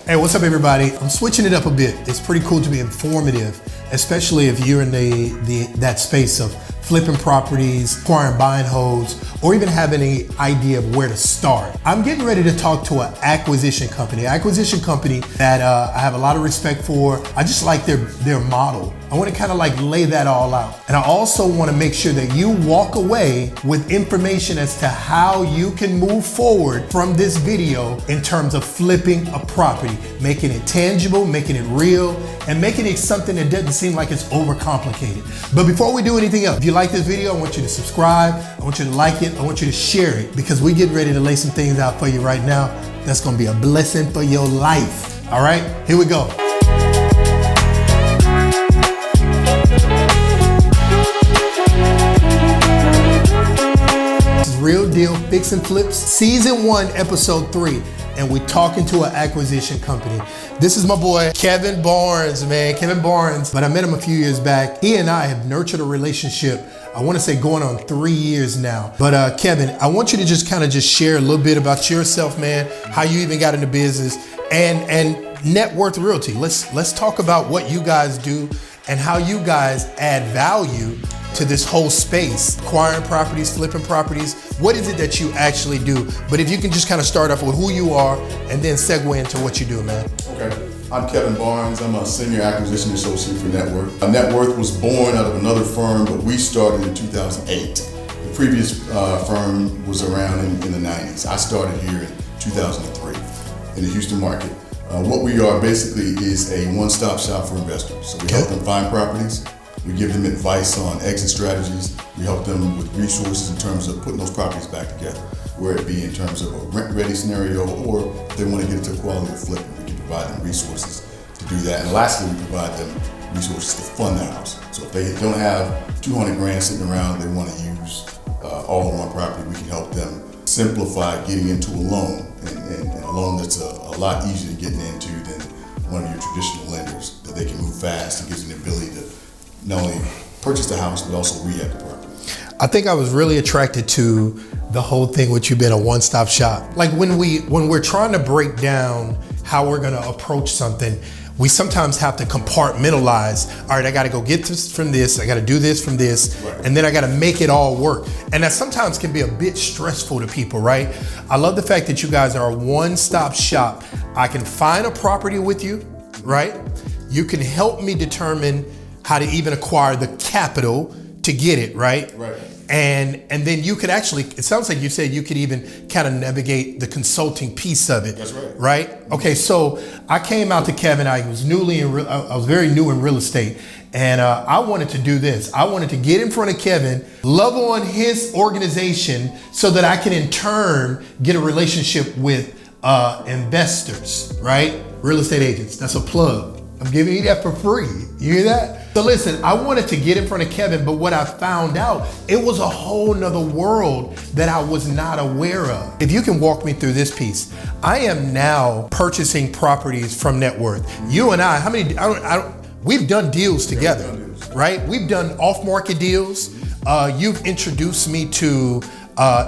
Hey, what's up everybody? I'm switching it up a bit. It's pretty cool to be informative, especially if you're in that space of flipping properties, acquiring buy and holds, or even have any idea of where to start. I'm getting ready to talk to an acquisition company that I have a lot of respect for. I just like their model. I want to kind of like lay that all out. And I also want to make sure that you walk away with information as to how you can move forward from this video in terms of flipping a property, making it tangible, making it real, and making it something that doesn't seem like it's overcomplicated. But before we do anything else, if you like this video, I want you to subscribe, I want you to like it, I want you to share it, because we're getting ready to lay some things out for you right now that's going to be a blessing for your life. All right, here we go. Real Deal Fix and Flips, Season 1, Episode 3. And we're talking to an acquisition company. This is my boy, Kevin Barnes, man, Kevin Barnes. But I met him a few years back. He and I have nurtured a relationship, I wanna say going on 3 years now. But Kevin, I want you to just kind of share a little bit about yourself, man, how you even got into business and net worth realty. Let's talk about what you guys do and how you guys add value to this whole space, acquiring properties, flipping properties. What is it that you actually do? But if you can just kind of start off with who you are and then segue into what you do, man. Okay, I'm Kevin Barnes. I'm a senior acquisition associate for Net Worth. Net Worth was born out of another firm, but we started in 2008. The previous firm was around in the 90s. I started here in 2003 in the Houston market. What we are basically is a one-stop shop for investors. So we help them find properties. We give them advice on exit strategies. We help them with resources in terms of putting those properties back together, whether it be in terms of a rent-ready scenario or if they want to get into quality of flipping, we can provide them resources to do that. And lastly, we provide them resources to fund their house. So if they don't have 200 grand sitting around, they want to use all in one property, we can help them simplify getting into a loan, and a loan that's a lot easier to get into than one of your traditional lenders, that they can move fast and gives them the ability to not only purchase the house, but also rehab the property. I think I was really attracted to the whole thing with you being a one-stop shop. Like when we're trying to break down how we're gonna approach something, we sometimes have to compartmentalize. All right, I gotta go get this from this, I gotta do this from this, right, and then I gotta make it all work. And that sometimes can be a bit stressful to people, right? I love the fact that you guys are a one-stop shop. I can find a property with you, right? You can help me determine how to even acquire the capital to get it, right? Right. And then you could actually, it sounds like you said you could even kind of navigate the consulting piece of it. That's right. Right? Okay, so I came out to Kevin, I was very new in real estate, and I wanted to do this. I wanted to get in front of Kevin, love on his organization so that I can in turn get a relationship with investors, right? Real estate agents, that's a plug. I'm giving you that for free. You hear that? So listen, I wanted to get in front of Kevin, but what I found out, it was a whole nother world that I was not aware of. If you can walk me through this piece, I am now purchasing properties from Net Worth. You and I, we've done deals together, right? We've done off-market deals. You've introduced me to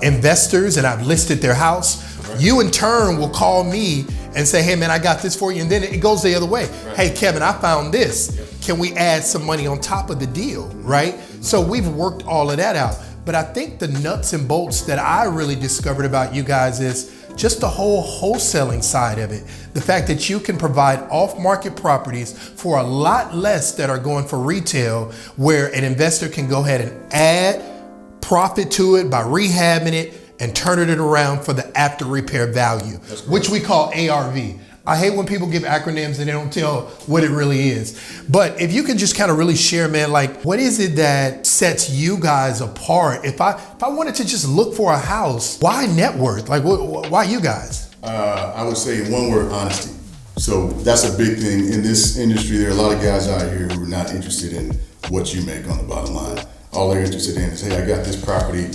investors and I've listed their house. You in turn will call me and say, hey man, I got this for you. And then it goes the other way. Right. Hey Kevin, I found this. Yep. Can we add some money on top of the deal, right? So we've worked all of that out. But I think the nuts and bolts that I really discovered about you guys is just the whole wholesaling side of it. The fact that you can provide off-market properties for a lot less that are going for retail, where an investor can go ahead and add profit to it by rehabbing it and turning it around for the after repair value, which we call ARV. I hate when people give acronyms and they don't tell what it really is. But if you could just kind of really share, man, like what is it that sets you guys apart? If I wanted to just look for a house, why Net Worth? Like why you guys? I would say in one word, honesty. So that's a big thing in this industry. There are a lot of guys out here who are not interested in what you make on the bottom line. All they're interested in is, hey, I got this property.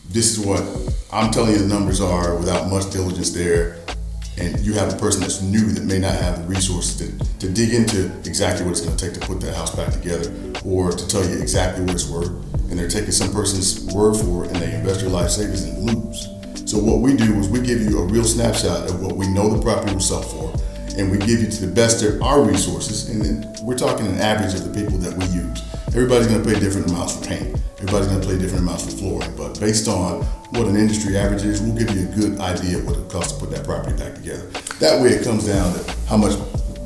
This is what I'm telling you the numbers are without much diligence there. And you have a person that's new that may not have the resources to dig into exactly what it's going to take to put that house back together, or to tell you exactly what it's worth. And they're taking some person's word for it, and they invest their life savings and lose. So what we do is we give you a real snapshot of what we know the property will sell for, and we give you to the best of our resources. And then we're talking an average of the people that we use. Everybody's going to pay different amounts for paint. Everybody's going to pay different amounts for flooring. But based on what an industry average is, we'll give you a good idea of what it costs to put that property back together. That way it comes down to how much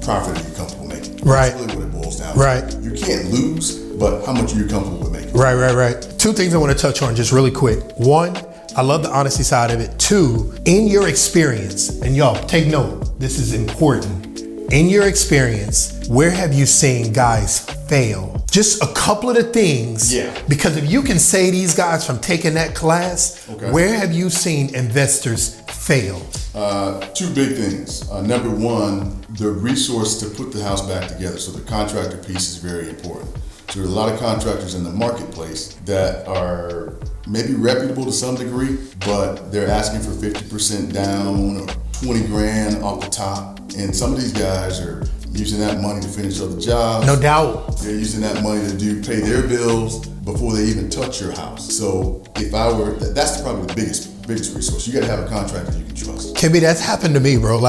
profit are you comfortable making. Right. That's really what it boils down to. Right. You can't lose, but how much are you comfortable with making? Right. Two things I want to touch on just really quick. One, I love the honesty side of it. Two, in your experience, and y'all take note, this is important. In your experience, where have you seen guys fail? Just a couple of the things. Yeah. Because if you can say these guys from taking that class, where have you seen investors fail? Two big things. Number one, the resource to put the house back together. So the contractor piece is very important. So there are a lot of contractors in the marketplace that are maybe reputable to some degree, but they're asking for 50% down or 20 grand off the top. And some of these guys are using that money to finish other jobs. No doubt. They're using that money to pay their bills before they even touch your house. So if I were, that's probably the biggest resource. You gotta have a contractor you can trust. Kimmy, that's happened to me, bro.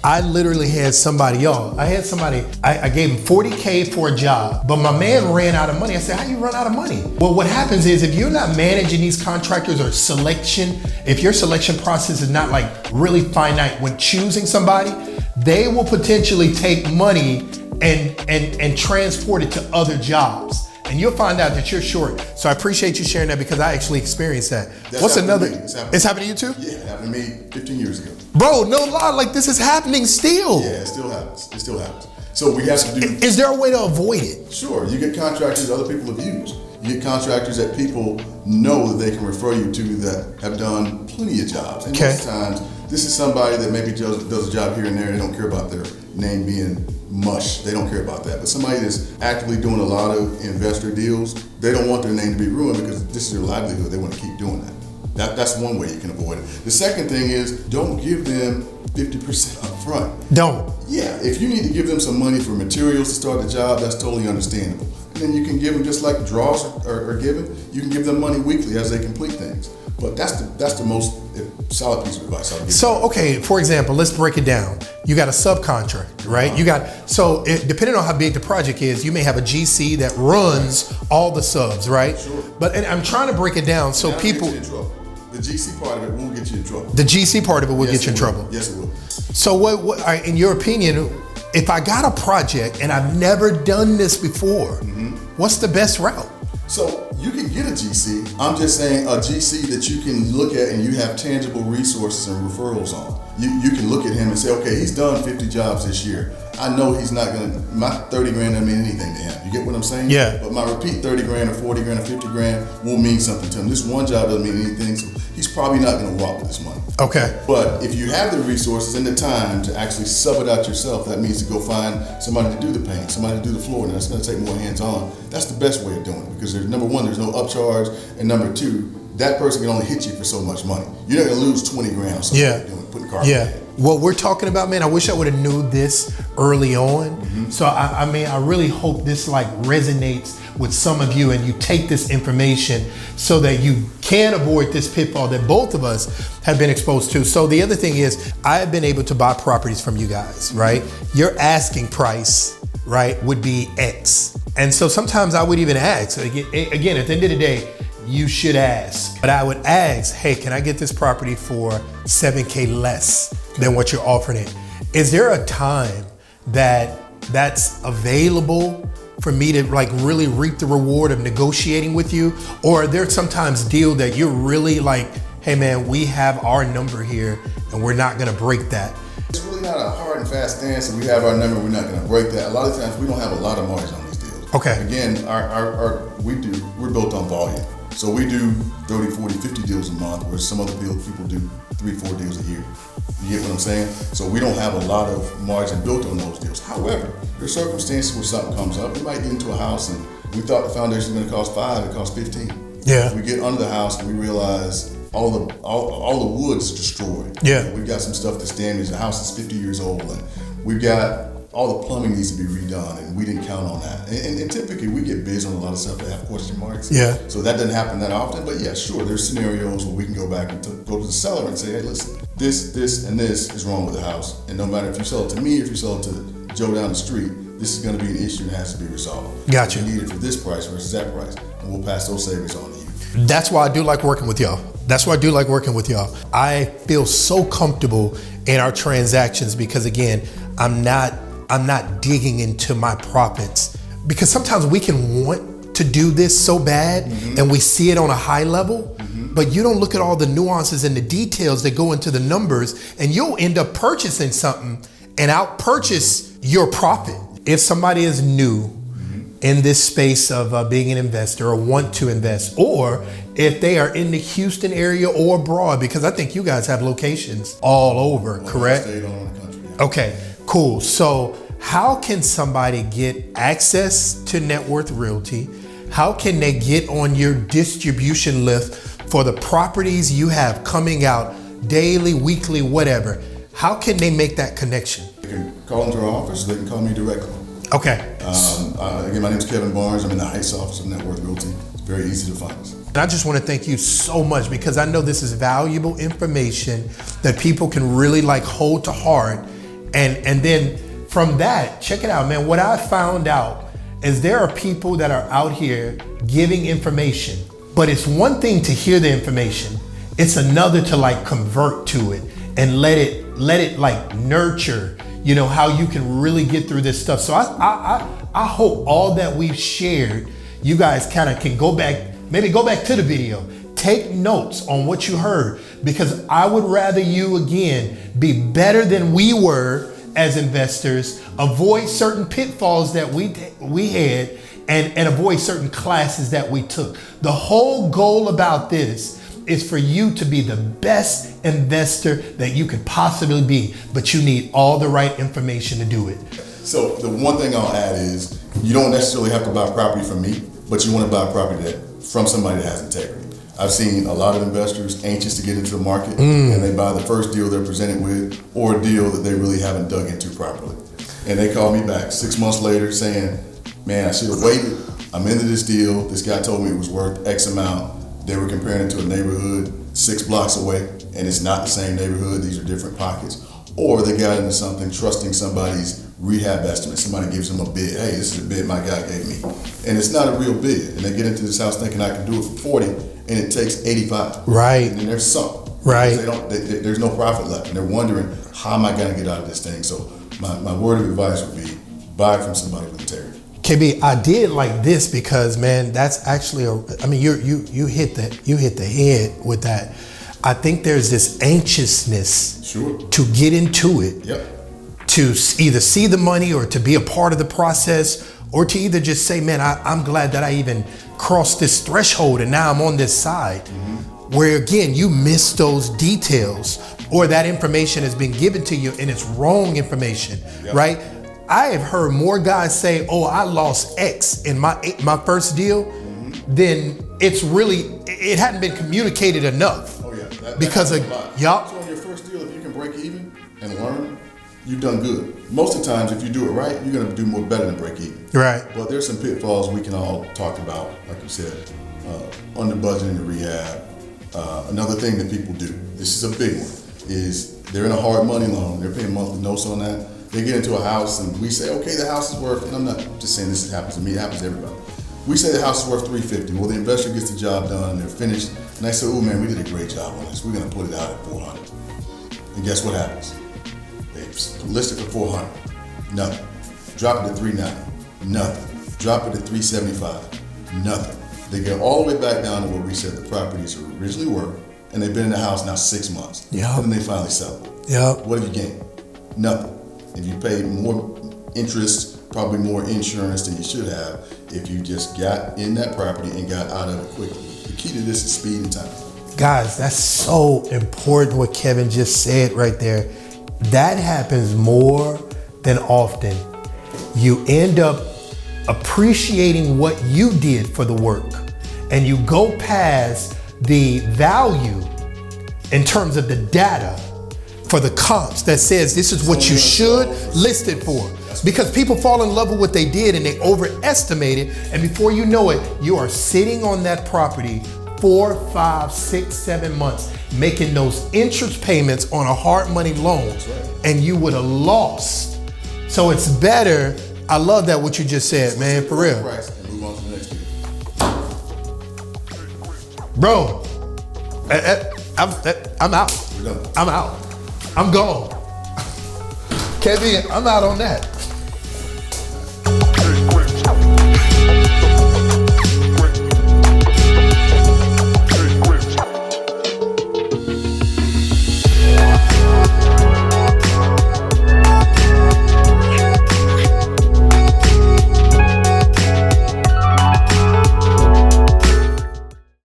I literally had somebody, I gave him 40K for a job, but my man ran out of money. I said, how you run out of money? Well, what happens is if you're not managing these contractors or if your selection process is not like really finite when choosing somebody, they will potentially take money and transport it to other jobs. And you'll find out that you're short. So I appreciate you sharing that because I actually experienced that. What's another? It's happened to you too? Yeah, it happened to me 15 years ago. Bro, no lie, this is happening still. Yeah, it still happens. So we have to do. Is there a way to avoid it? Sure, you get contractors other people have used. You get contractors that people know that they can refer you to that have done plenty of jobs. And most times, this is somebody that maybe does a job here and there. They don't care about their name being mush. They don't care about that. But somebody that's actively doing a lot of investor deals, they don't want their name to be ruined because this is their livelihood. They want to keep doing that. That's one way you can avoid it. The second thing is don't give them 50% up front. Don't. Yeah, if you need to give them some money for materials to start the job, that's totally understandable. And then you can give them, just like draws are given, you can give them money weekly as they complete things. But that's the most solid piece of advice I'll give. So, okay, for example, let's break it down. You got a subcontractor, right? Depending on how big the project is, you may have a GC that runs all the subs, right? Sure. And I'm trying to break it down so That'll people. get you in trouble. The GC part of it won't get you in trouble. The GC part of it will get you in trouble. Yes, it will. So what in your opinion, if I got a project and I've never done this before, what's the best route? So you can get a GC. I'm just saying a GC that you can look at and you have tangible resources and referrals on. You can look at him and say, okay, he's done 50 jobs this year. I know he's not my 30 grand doesn't mean anything to him. You get what I'm saying? Yeah. But my repeat 30 grand or 40 grand or 50 grand will mean something to him. This one job doesn't mean anything, so he's probably not gonna walk with this money. Okay. But if you have the resources and the time to actually sub it out yourself, that means to go find somebody to do the paint, somebody to do the floor, and that's gonna take more hands-on. That's the best way of doing it because there's, number one, there's no upcharge, and number two, that person can only hit you for so much money. You're not gonna lose 20 grand or something putting carpet in. What we're talking about, man, I wish I would have knew this early on. So I really hope this resonates with some of you and you take this information so that you can avoid this pitfall that both of us have been exposed to. So the other thing is I have been able to buy properties from you guys, right? Your asking price, right, would be X. And so sometimes I would even ask, again, at the end of the day, you should ask. But I would ask, hey, can I get this property for $7K less than what you're offering it? Is there a time that's available for me to really reap the reward of negotiating with you? Or are there sometimes deal that you're really like, hey man, we have our number here and we're not gonna break that? It's really not a hard and fast stance and we have our number, we're not gonna break that. A lot of times we don't have a lot of margin on these deals. Okay. Again, we're built on volume. So we do 30, 40, 50 deals a month, where some other people do 3, 4 deals a year. You get what I'm saying? So we don't have a lot of margin built on those deals. However, there are circumstances where something comes up. We might get into a house and we thought the foundation was gonna cost 5, it cost 15. Yeah. We get under the house and we realize all the wood's destroyed. Yeah. We've got some stuff that's damaged. The house is 50 years old and we've got all the plumbing needs to be redone, and we didn't count on that. And typically we get bids on a lot of stuff that have question marks. Yeah. So that doesn't happen that often, but yeah, sure, there's scenarios where we can go back and go to the seller and say, hey, listen, this, and this is wrong with the house. And no matter if you sell it to me, if you sell it to Joe down the street, this is gonna be an issue and has to be resolved. Gotcha. You need it for this price versus that price, and we'll pass those savings on to you. That's why I do like working with y'all. That's why I do like working with y'all. I feel so comfortable in our transactions because again, I'm not digging into my profits, because sometimes we can want to do this so bad and we see it on a high level, but you don't look at all the nuances and the details that go into the numbers, and you'll end up purchasing something and out purchase your profit. If somebody is new in this space of being an investor or want to invest, or if they are in the Houston area or abroad, because I think you guys have locations all over, correct? State all over the country. Yeah. Okay, cool. So how can somebody get access to Net Worth Realty? How can they get on your distribution list for the properties you have coming out daily, weekly, whatever? How can they make that connection? They can call into our office, they can call me directly. Okay. Again, my name is Kevin Barnes. I'm in the Heights office of Net Worth Realty. It's very easy to find us. And I just want to thank you so much, because I know this is valuable information that people can really like hold to heart. And then from that, check it out, man. What I found out is there are people that are out here giving information, but it's one thing to hear the information. It's another to like convert to it and let it like nurture, you know, how you can really get through this stuff. So I hope all that we've shared, you guys kind of can go back, maybe go back to the video, take notes on what you heard, because I would rather you again be better than we were as investors, avoid certain pitfalls that we had, and avoid certain classes that we took. The whole goal about this is for you to be the best investor that you could possibly be, but you need all the right information to do it. So the one thing I'll add is you don't necessarily have to buy property from me, but you want to buy property from somebody that has integrity. I've seen a lot of investors anxious to get into the market, and they buy the first deal they're presented with, or a deal that they really haven't dug into properly. And they call me back 6 months later saying, man, I should have waited. I'm into this deal. This guy told me it was worth X amount. They were comparing it to a neighborhood 6 blocks away, and it's not the same neighborhood. These are different pockets. Or they got into something trusting somebody's rehab estimate. Somebody gives them a bid. Hey, this is a bid my guy gave me. And it's not a real bid. And they get into this house thinking I can do it for 40, and it takes 85. Right. And then there's something. Right. There's no profit left. And they're wondering, how am I going to get out of this thing? So my word of advice would be, buy from somebody with integrity. KB, I did like this because, man, that's actually you hit the head with that. I think there's this anxiousness to get into it, to either see the money or to be a part of the process, or to either just say, man, I'm glad that I even crossed this threshold and now I'm on this side. Where again, you miss those details, or that information has been given to you and it's wrong information, right? I have heard more guys say, oh, I lost X in my first deal, than it hadn't been communicated enough. Oh yeah, because of So on your first deal, if you can break even and learn, you've done good. Most of the times, if you do it right, you're gonna do more better than break even. Right. But there's some pitfalls we can all talk about, like you said, under budgeting the rehab. Another thing that people do, this is a big one, is they're in a hard money loan. They're paying monthly notes on that. They get into a house and we say, okay, the house is worth, and I'm not just saying this happens to me, it happens to everybody. We say the house is worth $350. Well, the investor gets the job done and they're finished, and they say, oh man, we did a great job on this. We're gonna put it out at $400. And guess what happens? They list it for $400. Nothing. Drop it to $390. Nothing. Drop it to $375. Nothing. They get all the way back down to what we said the properties originally were, and they've been in the house now 6 months. And then they finally sell it. What have you gained? Nothing. If you paid more interest, probably more insurance than you should have, if you just got in that property and got out of it quickly. The key to this is speed and time. Guys, that's so important what Kevin just said right there. That happens more than often. You end up appreciating what you did for the work, and you go past the value in terms of the data for the comps that says this is what you should list it for. Because people fall in love with what they did and they overestimate it, and before you know it, you are sitting on that property 4, 5, 6, 7 months making those interest payments on a hard money loan, and you would have lost. So it's better. I love that what you just said, man, for real. And move on to the next video. Bro, I'm out. We're done. I'm out. I'm gone. Kevin, I'm out on that.